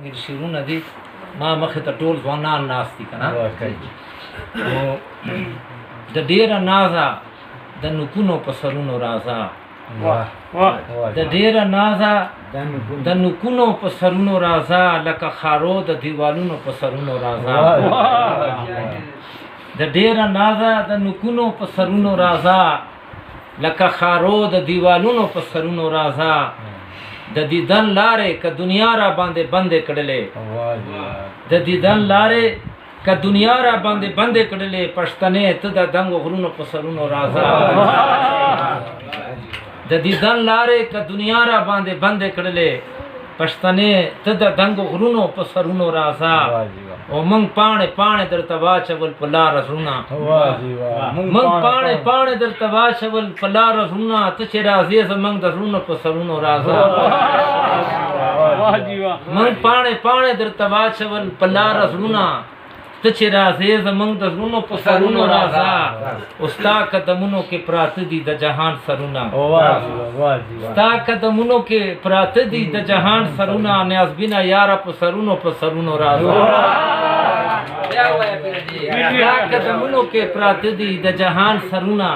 میر شیرونه دي ما مخې ته ټول ځوانان ناست دي که نه د ډېره نازه د نکونو په سرونو راځه د ډېره نازه د نکونو په سرونو راځه لکه خارو د دیوالونو په سرونو راځه د ډېره نازه د نکونو په سرونو راځه لکه خارو د دیوالونو په سرونو راځه د دیدن لارې که دنیا را باندې بندې کړلې د دیدن لارې که دنیا را باندې بندې کړلې پښتنې ته د دنګو غرونو په سرونو راځه د دیدن لارې که دنیا را باندې بندې کړلې پښتنې ته د دنګو غرونو په سرونو راځه او موږ پاڼې پاڼې درته واچول په لاره زړونه موږ پاڼې پاڼې درته واچول په لاره زړونه ته چې راځې زموږ د زړونو په سرونو راځه موږ پاڼې پاڼې درته واچول په لاره زړونه ته چې راځې زموږ د زړونو په سرونو راځه او ستا قدمونو کې پراته دي د جهان سرونه ستا قدمونو کې پراته دي د جهان سرونه نیازبینه یاره په سرونو راځه ستا قدمونو کې پراته دي د جهان سرونه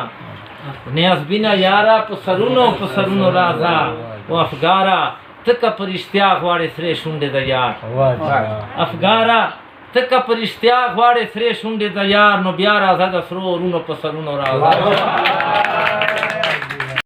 نیازبینه یاره په سرونو راځه او افګاره ته که په رښتیا غواړې سرې شونډې د یار افګاره ته که په رښتیا غواړې سرې شونډې د یار نو بیا راځه د سرو ورونو په سرونو راځه